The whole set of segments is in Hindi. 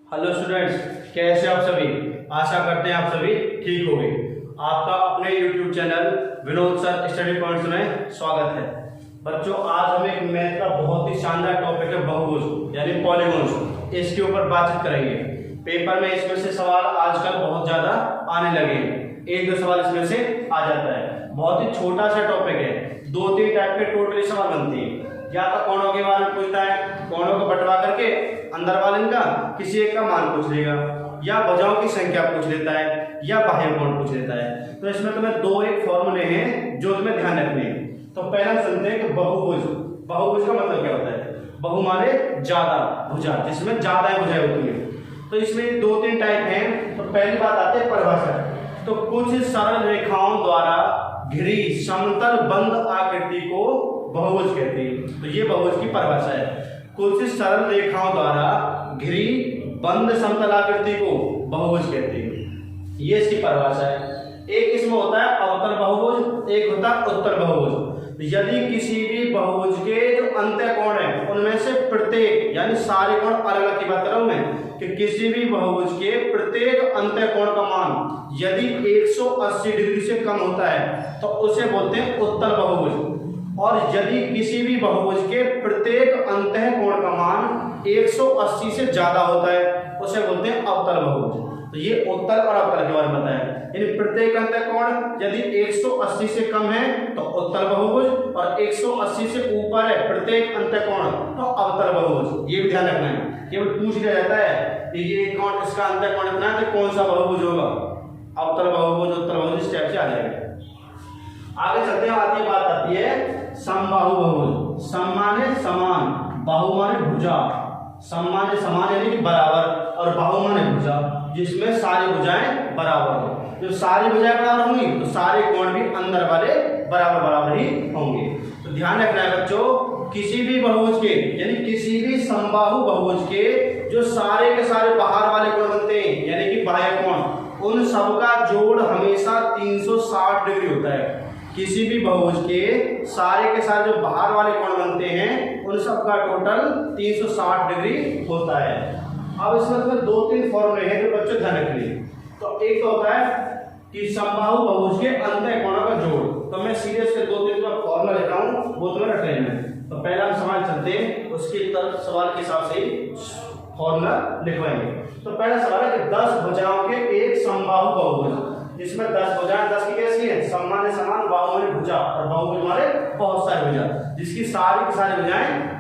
हेलो स्टूडेंट्स, कैसे आप सभी। आशा करते हैं आप सभी ठीक होंगे। आपका अपने YouTube channel Vinod sir study points में स्वागत है। बच्चों, आज हम एक मैथ का बहुत ही शानदार टॉपिक है बहुभुज यानी पॉलीगॉन्स, इसके ऊपर बातचीत करेंगे। पेपर में इसमें से सवाल आजकल बहुत ज्यादा आने लगे हैं, एक दो सवाल इसमें से आ जाता है। बहुत ही छोटा सा टॉपिक है, 2-3 टाइप के टोटली सवाल बनते हैं। या तो कोणों के बारे में पूछता है, कोणों को बंटवा करके अंदर वाले का किसी एक का मान पूछ लेगा, या भुजाओं की संख्या पूछ लेता है, या बाह्य कोण पूछ लेता है। तो इसमें तुम्हें दो एक फॉर्मूले हैं जो तुम्हें ध्यान रखने हैं। तो पहला सुनते हैं कि बहुभुज। बहुभुज का मतलब क्या होता है? बहु माने ज्यादा, भुजा जिसमें ज्यादा भुजाएं होती है। तो इसमें 2-3 टाइप हैं। तो पहली बात आती है परिभाषा। तो कुछ सरल रेखाओं द्वारा घिरी समतल बंद आकृति को बहुभुज कहते हैं। तो ये बहुभुज की परिभाषा है। कुछ सरल रेखाओं द्वारा घिरी बंद समतल आकृति को बहुभुज कहते हैं, ये इसकी परिभाषा है। एक इसमें होता है अवतल बहुभुज, एक होता है उत्तल बहुभुज। यदि किसी भी बहुभुज के जो अंत्य कोण है उनमें से प्रत्येक, यानी सारे कोण अलग अलग की बात कर रहा हूं मैं, कि किसी भी बहुभुज के प्रत्येक अंत्य कोण का मान यदि 180 डिग्री से कम होता है तो उसे बोलते हैं उत्तल बहुभुज। और यदि किसी भी बहुभुज के प्रत्येक अंतः कोण का मान 180 से ज्यादा होता है उसे बोलते हैं अवतल बहुभुज। तो ये उत्तल और अवतल के बारे में बताया। यानी प्रत्येक अंतः कोण यदि 180 से कम है तो उत्तल बहुभुज, और 180 से ऊपर है प्रत्येक अंतः कोण तो अवतल बहुभुज। ये भी ध्यान रखना है। केवल पूछ लिया जाता है कि ये कोण, इसका अंतः कोण इतना है तो कौन सा बहुभुज होगा, अवतल बहुभुज, उत्तल बहुभुज, इस टाइप से आ जाएगा। आगे चलते हैं, आती बात आती है समबाहु बहुभुज। सम माने समान, बाहु माने भुजा। सम माने समान यानी कि बराबर, और बाहु माने भुजा जिसमें सारी भुजाएं बराबर हो। जो सारी भुजाएं बराबर होंगी तो सारे कोण भी अंदर वाले बराबर बराबर ही होंगे। तो ध्यान रखना है बच्चों, किसी भी बहुभुज के यानी किसी भी समबाहु बहुभुज के जो सारे के सारे बाहर वाले कोण बनते हैं यानी कि बाह्य कोण, उन सबका जोड़ हमेशा 360 डिग्री होता है। किसी भी बहुभुज के सारे के सारे जो बाहर वाले कोण बनते हैं उन सब का टोटल 360 डिग्री होता है। अब इसमें तुम्हें 2-3 फॉर्मूले हैं जो बच्चों ध्यान रखिए। तो एक तो होता है कि समबाहु बहुभुज के अंतः कोणों का जोड़। तो मैं सीधे इसके 2-3 का फॉर्मूला लेता हूँ, वो तुम्हें रख लेना है। तो पहला हम सवाल चलते हैं, उसके तरफ सवाल के हिसाब से फॉर्मूला लिखवाएंगे। तो पहला सवाल है कि 10 भुजाओं के एक समबाहु बहुभुज, जिसमें 10 भुजाएं 10 की कैसी है? सम माने समान, बाहु माने भुजा, और बहुभुज माने बहुत सारी भुजा, जिसकी सारी की सारी भुजाएं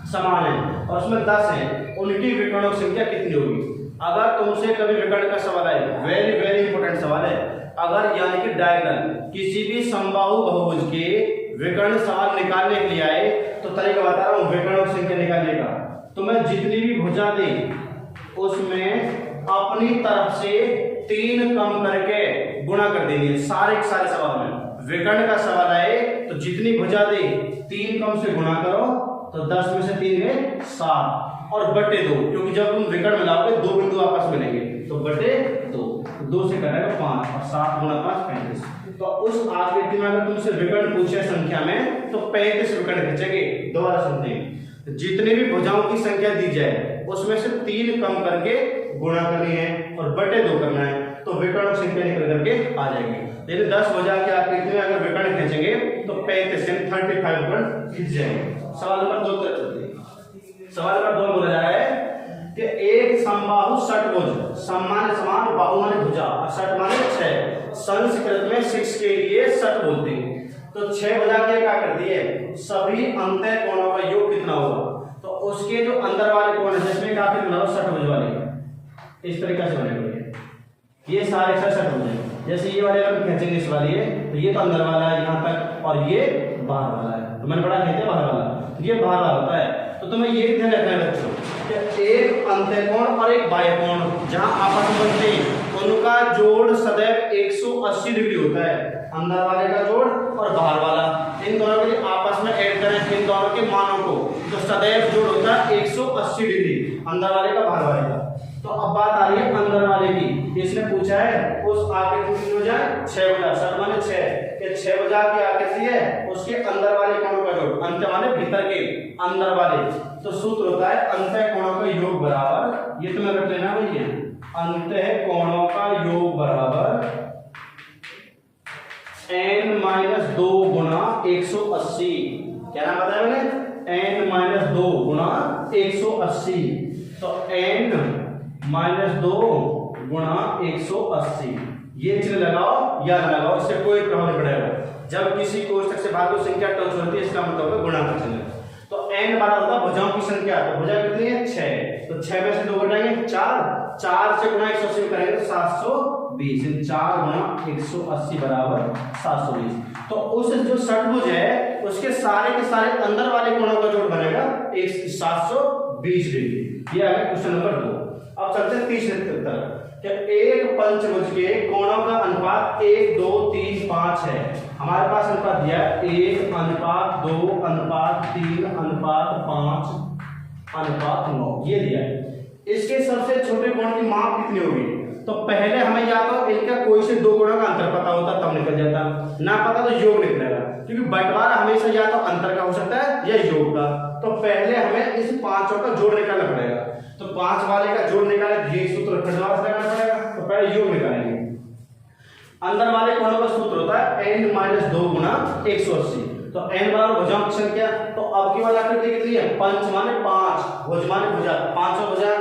समान है और उसमें 10 है। उनकी विकर्णों की संख्या कितनी होगी? अगर तुमसे कभी विकर्ण का सवाल आए, वेरी वेरी इंपॉर्टेंट सवाल है, अगर यानी कि डायगोनल किसी भी समबाहु बहुभुज के विकर्ण सवाल निकालने के लिए आए तो तरीका बता रहा हूँ विकर्णों की संख्या निकालने का। तो मैं जितनी भी भुजा दे उसमें अपनी तरफ से 3 कम करके गुणा कर देंगे सारे के सारे सवाल में। विकर्ण का सवाल आए तो जितनी भुजा दे 3 कम से गुणा करो, तो 10 में से 3 है 7, और बटे 2, क्योंकि जब तुम विकर्ण मिलाओगे 2 बिंदु आपस में मिलेंगे, तो बटे 2 से कटेगा 5, और 7 गुणा 5 35। तो उस आकृति में अगर तुमसे विकर्ण पूछे संख्या में तो 35 विकर्ण खींचेंगे। दोबारा सुनते हैं, जितनी भी भुजाओं की संख्या दी जाए उसमें से 3 कम करके गुणा करनी है और बटे 2 करना है, तो विकर्ण संख्या निकल करके आ जाएगी। यदि 10 भुजा की आकृति में अगर विकर्ण खींचेंगे तो 35 यानी 35 विकर्ण खींच जाएंगे। सवाल नंबर 2 तरफ चलते हैं। सवाल नंबर 2 बोला जा रहा है कि एक समबाहु षटभुज, सम माने समान, बाहु माने भुजा, और षट माने 6, संस्कृत में 6 के लिए षट बोलते हैं। तो 6 भुजा की क्या करती है? सभी अंतः कोणों का योग कितना होगा? तो उसके जो अंदर वाले कोण है जिसमें का कितना हो षटभुज वाले, इस तरीके से बनेंगे। ये सारे षटभुज हैं। जैसे ये वाले अगर खींचेंगे इस वाले, तो ये तो अंदर वाला है यहाँ तक, और ये बाहर वाला है। तो मैंने बड़ा खींचा बाहर वाला, तो ये बाहर वाला होता है। तो तुम्हें ये ध्यान रखना है बच्चों कि एक अंतः कोण और एक बाह्य कोण जहां आपस में बनते हैं उनका जोड़ सदैव 180 डिग्री होता है। अंदर वाले का जोड़ और बाहर वाला, इन दोनों के आपस में ऐड करें इन दोनों के मानों को, तो सदैव जोड़ होता है 180 डिग्री, अंदर वाले का बाहर वाले का। तो अब बात आ रही है अंदर वाले की। इसने पूछा है उस आकृति की भुजा 6 भुजा, सर माने 6 के 6 भुजा की आकृति है, उसके अंदर वाले कोणों का जोड़, अंत माने भीतर के अंदर वाले, तो सूत्र होता है अंतः कोणों का योग बराबर, ये तुम्हें रख लेना भैया, अंतः कोणों का योग बराबर n-2 गुणा 180। क्या नाम बताया मैंने? n-2 गुणा 180। तो n-2 गुणा 180, ये चिन्ह लगाओ या न लगाओ, इससे कोई प्रभाव नहीं पड़ेगा। जब किसी कोष्ठक से भाज्य संख्या टच होती है इसका मतलब है गुणा का चिन्ह। तो n बराबर होता है भुजाओं की संख्या, तो भुजा कितनी है? 6, तो 6 में से 2 घटाएंगे 4, 4 से गुणा 180 में करेंगे तो 720, 4 गुणा 180 बराबर 720। तो उस जो षटभुज है उसके सारे के सारे अंदर वाले कोणों का जोड़ बनेगा 720 डिग्री। ये आ गया क्वेश्चन नंबर 2। अब चलते हैं तीसरे तरफ। एक पंचभुज के कोणों का अनुपात 1, 2, 3, 5 है। हमारे पास अनुपात दिया है 1 अनुपात 2 अनुपात 3 अनुपात 5 अनुपात 9, ये दिया है। इसके सबसे छोटे कोण की माप कितनी होगी? तो पहले हमें या तो इनका कोई से दो कोणों का अंतर पता होता तब निकल जाता, ना पता तो योग निकलेगा, क्योंकि बंटवारा हमेशा या तो अंतर का हो सकता है या योग का। तो पहले हमें इस पांचों का जोड़ निकालना पड़ेगा। तो 5 वाले का जोड़ निकाले ये सूत्र फिर दोबारा से लगाना पड़ेगा। तो पहले योग निकालेंगे। अंदर वाले कोणों का सूत्र होता है n-2 गुणा 180। तो n बराबर भुजाओं की संख्या, तो अब की वाली आकृति कितनी है? पंच माने 5, भुज माने भुजा, 5 भुजा,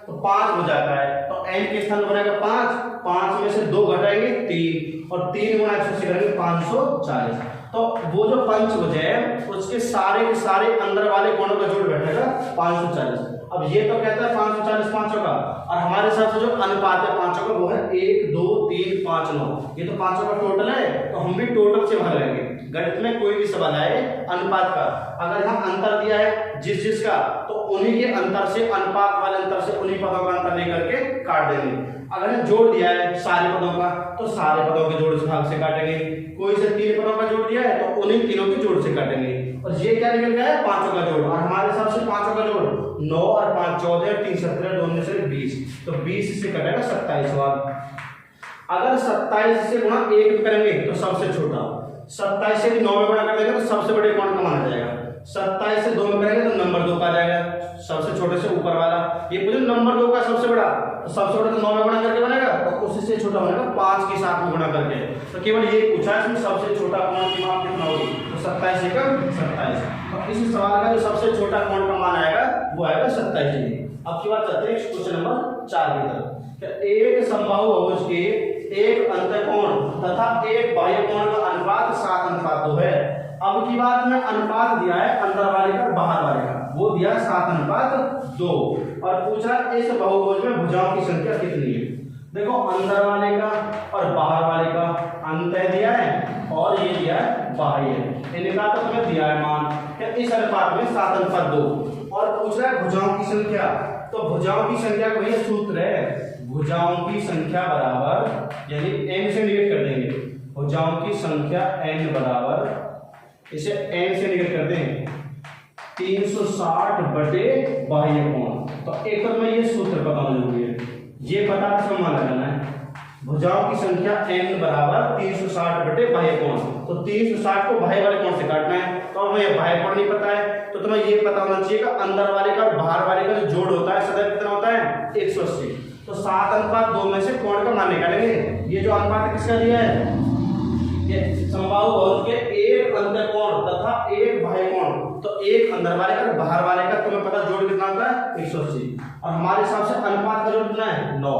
तो 5 भुजा का है, तो n के स्थान बनेगा 5, 5 में से 2 घटाएंगे 3, और 3 गुणा 180 करेंगे 540। तो वो जो पंचभुज है उसके सारे के सारे अंदर वाले कोणों का जोड़ बैठेगा 540। अब ये तो कहता है 540 पांचों का, और हमारे हिसाब से जो अनुपात है पांचों का वो है 1, 2, 3, 5, 9। ये तो पांचों का टोटल है, तो हम भी टोटल से भर लेंगे। गणित में कोई भी सवाल आए अनुपात का, अगर हम अंतर दिया है जिस का, तो उन्हीं के अंतर से, अनुपात वाले अंतर से उन्हीं पदों का अंतर लेकर के काट देंगे। अगर जोड़ दिया है सारे पदों का, तो सारे पदों के जोड़ से भाग से काटेंगे। कोई से 3 पदों का जोड़ दिया है तो उन्हीं तीनों के जोड़ से काटेंगे। और ये क्या निकल गया है? पांचों का जोड़, और हमारे हिसाब से पांचों का जोड़ 9 और 5 14, 3 17, 2 में से 20, तो 20 से कटेगा 27 बार। अगर 27 से गुणा 1 करेंगे तो सबसे छोटा, 27 से 9 में गुणा कर देंगे तो सबसे बड़े कोण का माना जाएगा। 27 से 2 में करेंगे तो नंबर 2 का आ जाएगा, सबसे छोटे से ऊपर वाला। ये पूछे नंबर 2 का सबसे बड़ा, तो सबसे बड़ा तो 9 में गुणा करके बनेगा, और उससे छोटा बनेगा 5 के साथ में गुणा करके। तो केवल ये पूछा है इसमें सबसे छोटा कोण की माप कितना होगी, तो 27 से कम 27। तो इस सवाल का जो सबसे छोटा कोण का मान आएगा वो आएगा 27 डिग्री। अब की बात करते हैं क्वेश्चन नंबर 4 की तरफ। एक समबाहु बहुभुज के एक अंतःकोण तथा एक बाह्य कोण का अनुपात 7:2 है। अब की बात में अनुपात दिया है अंदर वाले का और बाहर वाले का, वो दिया 7:2, और पूछा इस बहुभुज में भुजाओं की संख्या कितनी है। देखो अंदर वाले का और बाहर वाले का अंतः दिया है और ये दिया है बाह्य, इनका तो तुम्हें दिया है मान कि इस अनुपात में 7:2, और पूछ रहा है भुजाओं की संख्या। तो भुजाओं की संख्या का ये सूत्र है, भुजाओं की संख्या बराबर, यानी n से निगेट कर देंगे, भुजाओं की संख्या n बराबर, इसे n से निगेट कर दें 360 बटे बाह्य कोण। तो एक तो मैं ये सूत्र पता होना जरूरी है, ये पता तो मान लगाना है। भुजाओं की संख्या n बराबर 360 बटे बाह्य कोण, तो 360 को बाह्य वाले कोण से काटना है, तो हमें बाह्य कोण नहीं पता है, तो तुम्हें ये पता होना चाहिए कि अंदर वाले का और बाहर वाले का जो जोड़ होता है सदैव कितना होता है 180। तो 7:2 में से कोण का मान निकालेंगे। ये जो अनुपात किसका दिया है, ये समबाहु बहुभुज के एक अंतःकोण तथा एक बाह्य कोण, तो एक अंदर वाले का और बाहर वाले का तुम्हें पता जोड़ कितना होता है 180, और हमारे हिसाब से अनुपात का जोड़ कितना है 9,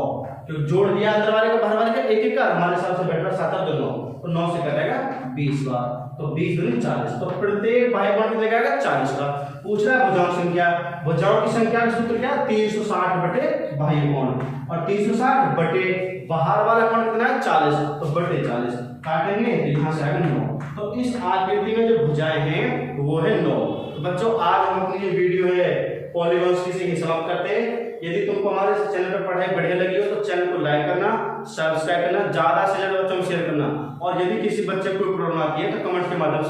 क्योंकि जोड़ दिया अंदर वाले का बाहर वाले का एक का, हमारे हिसाब से बेटर 7 और 9, तो 9 से कटेगा 20 बार, तो 20 दूनी 40, तो प्रत्येक बाह्य कोण कितने का आएगा 40 का। पूछ रहा है भुजाओं की संख्या, भुजाओं की संख्या का सूत्र क्या है 360 बटे बाह्य कोण, और 360 बटे बाहर वाला कोण कितना है 40, तो बटे 40 काटेंगे तो यहाँ से आएगा 9। तो इस आकृति में जो भुजाएं हैं वो है 9। तो बच्चों आज हम अपनी ये वीडियो है पॉलीगॉन्स की से समाप्त करते हैं। यदि तुमको हमारे चैनल पर पढ़ाई बढ़िया लगी हो तो चैनल को लाइक करना, सब्सक्राइब करना, ज्यादा से ज्यादा बच्चों को शेयर करना, और यदि किसी बच्चे को कोई प्रॉब्लम आती है तो कमेंट के माध्यम से